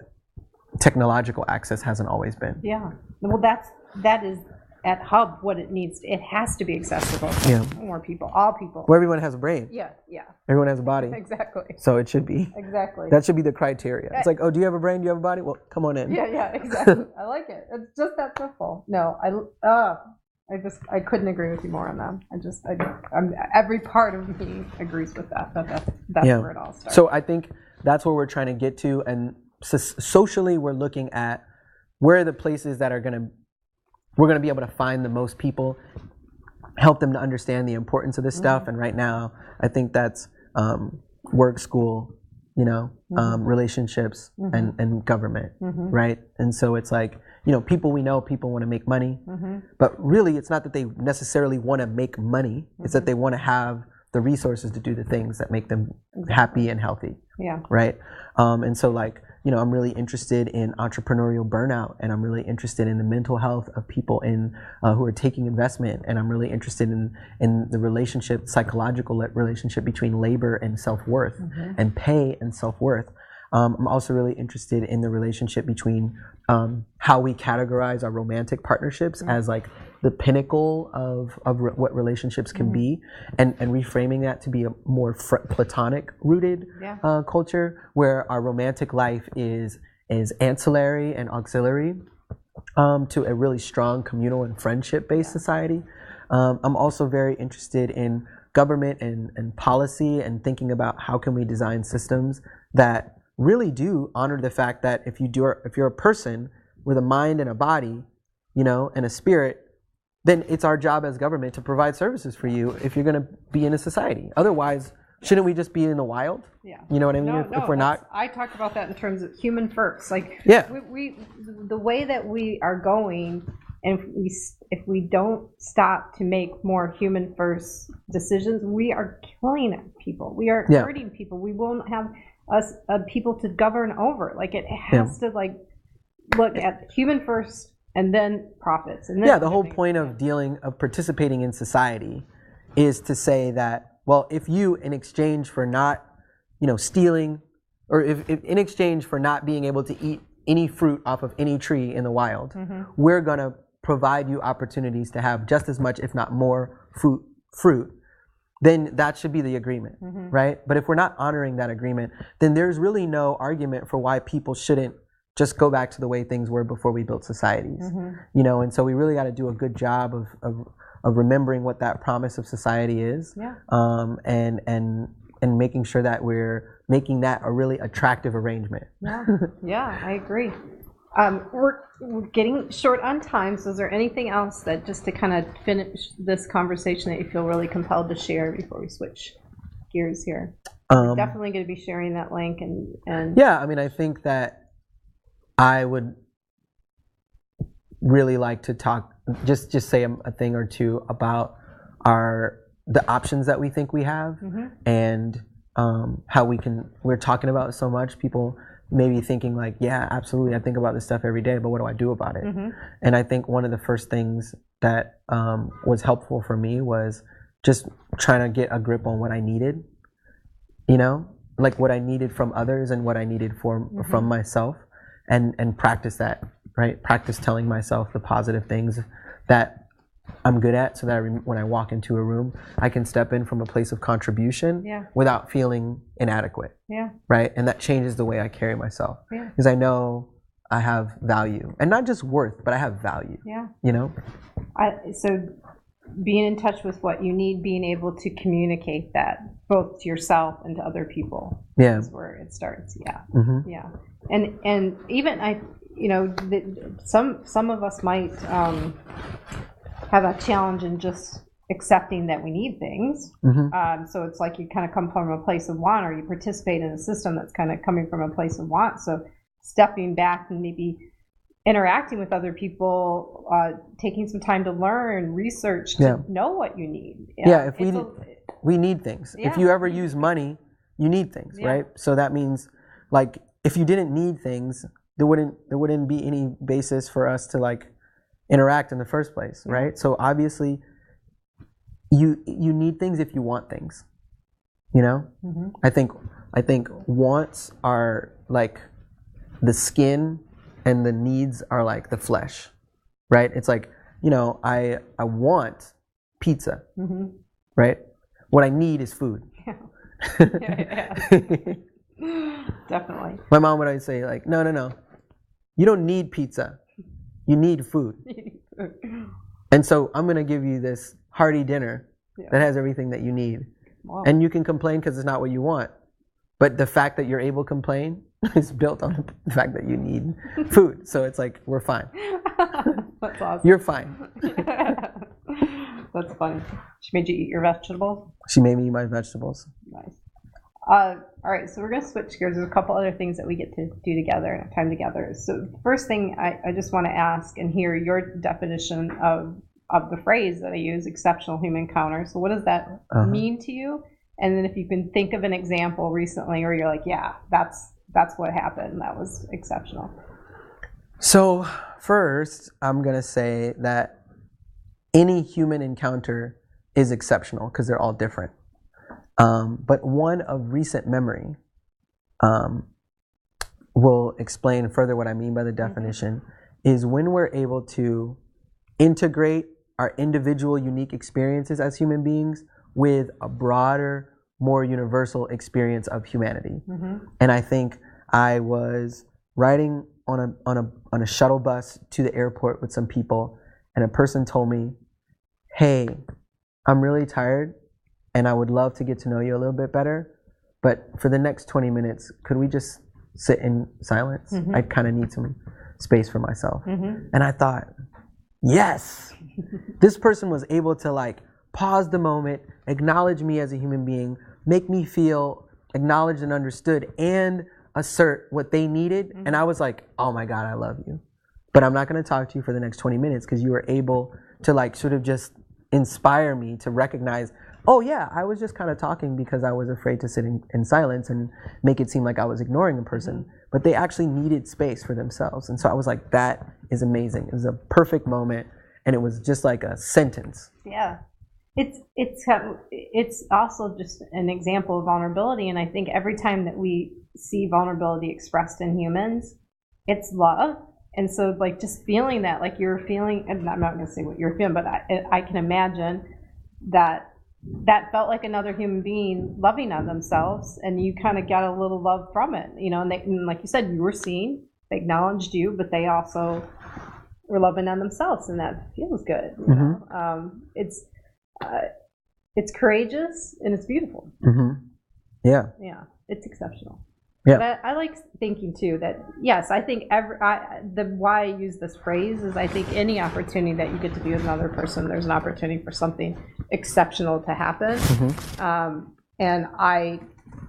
technological access hasn't always been. Yeah. Well, that is at Hub what it needs. It has to be accessible to more people, all people. Well, everyone has a brain. Yeah. Everyone has a body. Exactly. So it should be. Exactly. That should be the criteria. It's like, oh, do you have a brain? Do you have a body? Well, come on in. Yeah, exactly. I like it. It's just that simple. No, I couldn't agree with you more on that. I'm every part of me agrees with that. That's where it all starts. So I think that's where we're trying to get to, and socially we're looking at where are the places that we're going to be able to find the most people, help them to understand the importance of this stuff. And right now, I think that's work, school, relationships, and government, right? And so it's like, people we know, people want to make money, but really it's not that they necessarily want to make money. It's that they want to have the resources to do the things that make them happy and healthy. Yeah. Right. And so like, I'm really interested in entrepreneurial burnout, and I'm really interested in the mental health of people who are taking investment, and I'm really interested in the psychological relationship between labor and self-worth, and pay and self-worth. I'm also really interested in the relationship between how we categorize our romantic partnerships as like the pinnacle of what relationships can be, and reframing that to be a more platonic rooted culture, where our romantic life is ancillary and auxiliary to a really strong communal and friendship-based society. I'm also very interested in government and policy, and thinking about how can we design systems that really do honor the fact that if you're a person with a mind and a body, and a spirit, then it's our job as government to provide services for you if you're going to be in a society. Otherwise, shouldn't we just be in the wild? Yeah. You know what I mean? If we're not. I talk about that in terms of human first. Like, we the way that we are going, and if we don't stop to make more human first decisions, we are killing people. We are hurting people. We won't have us people to govern over. Like, it has to like look at human first, and then profits. And then the whole point of participating in society is to say that, well, if you, in exchange for not, stealing, or if in exchange for not being able to eat any fruit off of any tree in the wild, we're going to provide you opportunities to have just as much, if not more, fruit, then that should be the agreement, right? But if we're not honoring that agreement, then there's really no argument for why people shouldn't just go back to the way things were before we built societies, and so we really got to do a good job of remembering what that promise of society is, and making sure that we're making that a really attractive arrangement. Yeah, I agree. We're getting short on time, so is there anything else that, just to kind of finish this conversation, that you feel really compelled to share before we switch gears here? We're definitely going to be sharing that link, and I think that I would really like to talk, just say a thing or two about the options that we think we have, and how we're talking about it so much, people may be thinking like, yeah, absolutely, I think about this stuff every day, but what do I do about it? And I think one of the first things that was helpful for me was just trying to get a grip on what I needed, like what I needed from others and what I needed from myself, and practice that, right? Practice telling myself the positive things that I'm good at, so that when I walk into a room, I can step in from a place of contribution without feeling inadequate. Right? And that changes the way I carry myself. Because I know I have value. And not just worth, but I have value. So being in touch with what you need, being able to communicate that both to yourself and to other people is where it starts. And even some of us might have a challenge in just accepting that we need things. So it's like you kind of come from a place of want, or you participate in a system that's kind of coming from a place of want. So stepping back and maybe interacting with other people, taking some time to learn, research, to know what you need. If we need things. If you ever use money, you need things, right? So that means, like, if you didn't need things, there wouldn't be any basis for us to like interact in the first place, right? So obviously you need things if you want things, I think wants are like the skin and the needs are like the flesh, right? It's like, I want pizza, right? What I need is food. Definitely. My mom would always say like, no, you don't need pizza. You need food. And so I'm going to give you this hearty dinner that has everything that you need. Wow. And you can complain because it's not what you want. But the fact that you're able to complain is built on the fact that you need food. So it's like, we're fine. That's awesome. You're fine. That's funny. She made you eat your vegetables? She made me eat my vegetables. Nice. All right, so we're going to switch gears. There's a couple other things that we get to do together and have time together. So the first thing I just want to ask and hear your definition of the phrase that I use, exceptional human encounter. So what does that mean to you? And then if you can think of an example recently where you're like, yeah, that's what happened. That was exceptional. So first, I'm going to say that any human encounter is exceptional because they're all different. But one of recent memory will explain further what I mean by the definition, is when we're able to integrate our individual unique experiences as human beings with a broader, more universal experience of humanity. And I think I was riding on a shuttle bus to the airport with some people, and a person told me, hey, I'm really tired and I would love to get to know you a little bit better, but for the next 20 minutes, could we just sit in silence? I kind of need some space for myself. And I thought, yes, this person was able to like pause the moment, acknowledge me as a human being, make me feel acknowledged and understood, and assert what they needed. And I was like, oh my God, I love you. But I'm not going to talk to you for the next 20 minutes because you were able to like sort of just inspire me to recognize, oh yeah, I was just kind of talking because I was afraid to sit in silence and make it seem like I was ignoring a person. But they actually needed space for themselves. And so I was like, that is amazing. It was a perfect moment. And it was just like a sentence. Yeah. It's also just an example of vulnerability. And I think every time that we see vulnerability expressed in humans, it's love. And so like just feeling that, like you're feeling, and I'm not going to say what you're feeling, but I can imagine that felt like another human being loving on themselves, and you kind of got a little love from it, and like you said, you were seen, they acknowledged you, but they also were loving on themselves, and that feels good. It's courageous and it's beautiful. Yeah, it's exceptional. Yeah. But I like thinking too that, yes, I think why I use this phrase is I think any opportunity that you get to be with another person, there's an opportunity for something exceptional to happen. And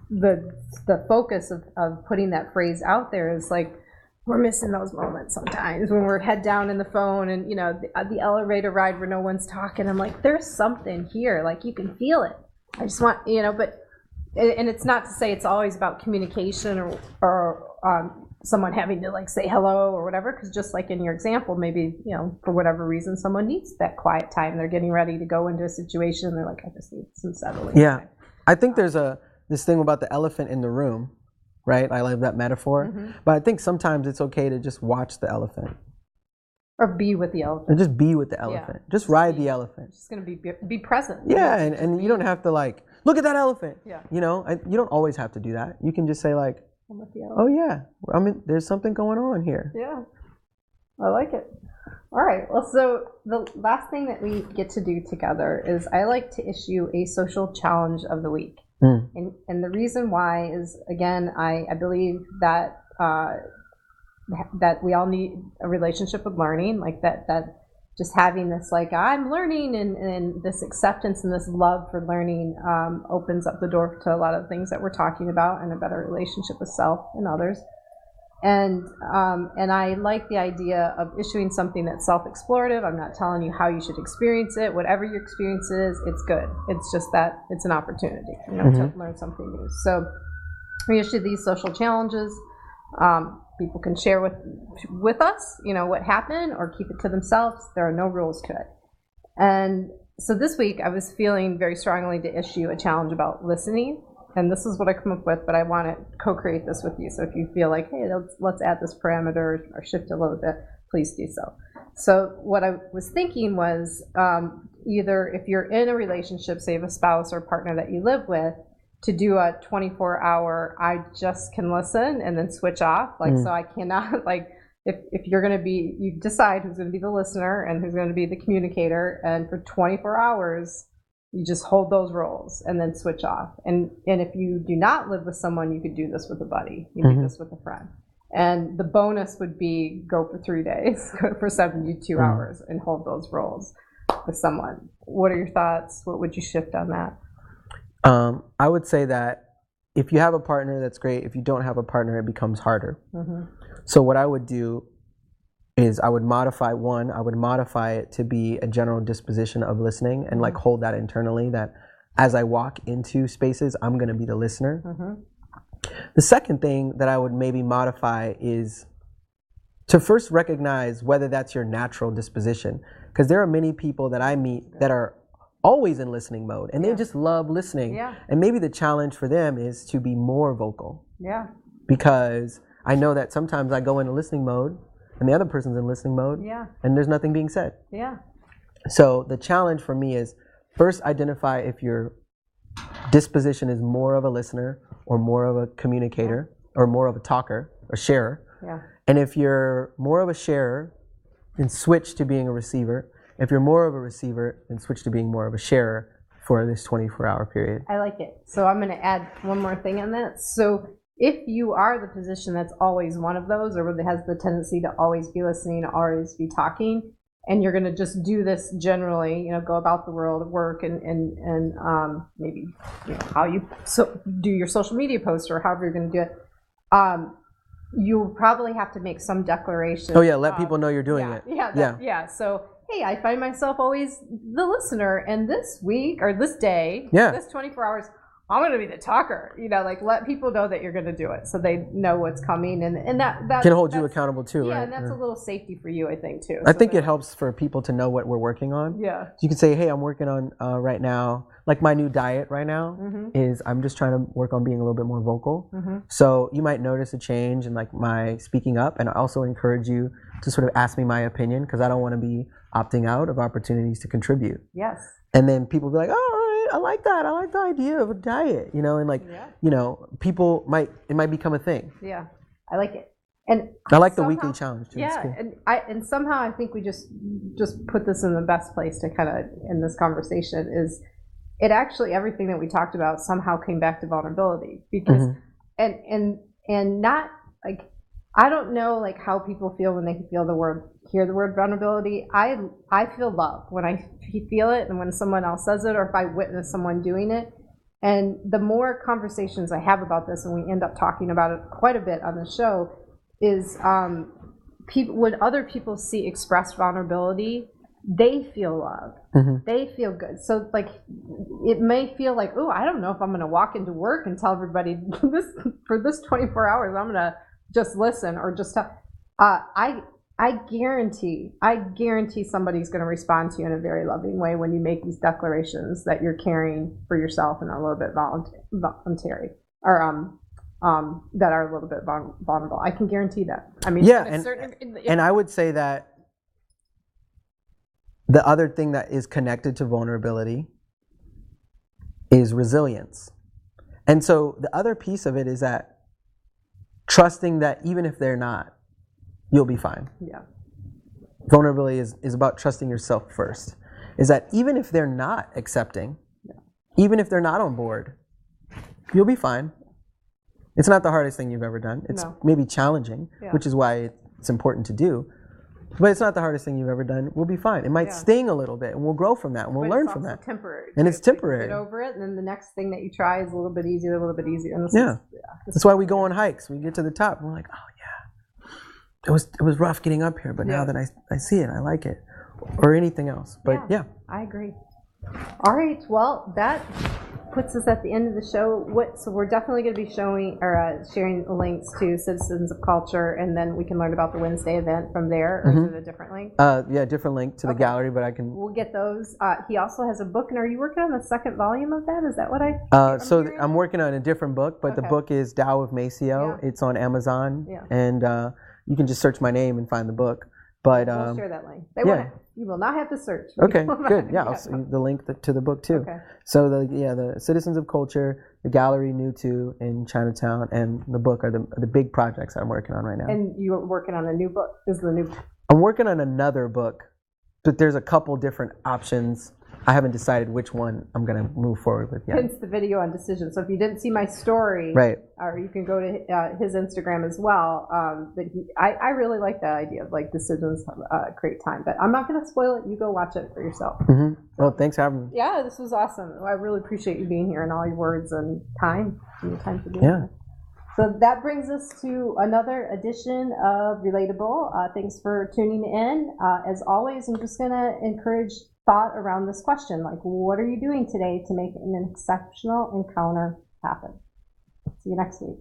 the focus of putting that phrase out there is like, we're missing those moments sometimes when we're head down in the phone and, the elevator ride where no one's talking. I'm like, there's something here, like you can feel it. I just want, but and it's not to say it's always about communication or someone having to like say hello or whatever, because just like in your example, maybe, for whatever reason, someone needs that quiet time. They're getting ready to go into a situation. They're like, I just need some settling. Yeah. time. I think there's this thing about the elephant in the room, right? I love that metaphor. Mm-hmm. But I think sometimes it's okay to just watch the elephant. Or be with the elephant. And just be with the elephant. Just ride the elephant. Just going to be present. Yeah, and you don't have to like, look at that elephant. Yeah. You don't always have to do that. You can just say like, I'm with the elephant. oh yeah, there's something going on here. Yeah, I like it. All right, well, so the last thing that we get to do together is I like to issue a social challenge of the week. And the reason why is, again, I believe that that we all need a relationship with learning, like that just having this like I'm learning and this acceptance and this love for learning opens up the door to a lot of things that we're talking about, and a better relationship with self and others. And I like the idea of issuing something that's self-explorative. I'm not telling you how you should experience it. Whatever your experience is, it's good. It's just that it's an opportunity, to learn something new. So we issue these social challenges. People can share with us, what happened, or keep it to themselves. There are no rules to it. And so this week I was feeling very strongly to issue a challenge about listening. And this is what I come up with, but I want to co-create this with you. So if you feel like, hey, let's add this parameter or shift a little bit, please do so. So what I was thinking was either if you're in a relationship, say you have a spouse or partner that you live with, to do a 24-hour, I just can listen and then switch off. So I cannot, if you're going to be, you decide who's going to be the listener and who's going to be the communicator. And for 24 hours, you just hold those roles and then switch off. And if you do not live with someone, you could do this with a buddy. You do this with a friend. And the bonus would be go for 3 days, go for 72 hours and hold those roles with someone. What are your thoughts? What would you shift on that? I would say that if you have a partner, that's great. If you don't have a partner, it becomes harder. So what I would do is I would modify it to be a general disposition of listening and like hold that internally, that as I walk into spaces, I'm going to be the listener. The second thing that I would maybe modify is to first recognize whether that's your natural disposition. Because there are many people that I meet that are always in listening mode and they just love listening. And maybe the challenge for them is to be more vocal. Because I know that sometimes I go into listening mode and the other person's in listening mode and there's nothing being said. So the challenge for me is first identify if your disposition is more of a listener or more of a communicator or more of a talker or sharer. And if you're more of a sharer, then switch to being a receiver. If you're more of a receiver, then switch to being more of a sharer for this 24-hour period. I like it. So I'm going to add one more thing on that. So if you are the position that's always one of those, or that has the tendency to always be listening, always be talking, and you're going to just do this generally, go about the world, work, and maybe how you do your social media posts or however you're going to do it, you'll probably have to make some declaration. Oh yeah, let people know you're doing it. Yeah. So hey, I find myself always the listener, and this week or this day, this 24 hours, I'm going to be the talker. Let people know that you're going to do it, so they know what's coming, and that can hold you accountable too, right? Yeah, and that's a little safety for you, I think, too. I think it helps for people to know what we're working on. Yeah. So you can say, hey, I'm working on right now, like my new diet right now is I'm just trying to work on being a little bit more vocal. So you might notice a change in like my speaking up, and I also encourage you to sort of ask me my opinion, because I don't want to be opting out of opportunities to contribute. Yes. And then people will be like, oh, all right, I like that. I like the idea of a diet, and like, people it might become a thing. Yeah, I like it. And I like the weekly challenge too. Yeah, cool. and somehow I think we just put this in the best place to kind of end this conversation is it actually, everything that we talked about somehow came back to vulnerability, because and not like, I don't know like how people feel when they hear the word vulnerability. I feel love when I feel it, and when someone else says it, or if I witness someone doing it. And the more conversations I have about this, and we end up talking about it quite a bit on the show, is when other people express vulnerability, they feel loved. Mm-hmm. They feel good. So like, it may feel like, oh, I don't know if I'm going to walk into work and tell everybody this for this 24 hours, I'm going to just listen or just tell. I guarantee somebody's going to respond to you in a very loving way when you make these declarations that you're caring for yourself and a little bit voluntary, or that are a little bit vulnerable. I can guarantee that. I mean, yeah, and I would say that the other thing that is connected to vulnerability is resilience. And so the other piece of it is that trusting that even if they're not, you'll be fine. Yeah. Vulnerability is about trusting yourself first. Is that even if they're not accepting, even if they're not on board, you'll be fine. It's not the hardest thing you've ever done. It's maybe challenging, which is why it's important to do. But it's not the hardest thing you've ever done. We'll be fine. It might sting a little bit, and we'll grow from that, and we'll learn from that. Temporary. And it's temporary. Get over it, and then the next thing that you try is a little bit easier, a little bit easier. And That's why we go on hikes. We get to the top, and we're like, oh yeah, it was rough getting up here, but now that I see it, I like it, or anything else. But I agree. All right. Well, that puts us at the end of the show. So we're definitely going to be showing or sharing links to Citizens of Culture, and then we can learn about the Wednesday event from there. Or is it a different link? Different link to the gallery, but I can. We'll get those. He also has a book, and are you working on the second volume of that? Is that what I'm working on a different book, but the book is Tao of Maceo. Yeah. It's on Amazon, and you can just search my name and find the book. But we'll share that link. You will not have to search. Okay, good. Yeah, I'll see the link to the book too. Okay. So the Citizens of Culture, the gallery New 2 in Chinatown, and the book are the big projects I'm working on right now. And you're working on a new book? I'm working on another book, but there's a couple different options. I haven't decided which one I'm going to move forward with yet. Hence the video on decision. So if you didn't see my story, or you can go to his Instagram as well. But I really like that idea of like decisions create time. But I'm not going to spoil it. You go watch it for yourself. Mm-hmm. Well, thanks for having me. Yeah, this was awesome. I really appreciate you being here and all your words and time. Your time for being here. So that brings us to another edition of Relatable. Thanks for tuning in. As always, I'm just going to encourage thought around this question, like, what are you doing today to make an exceptional encounter happen? See you next week.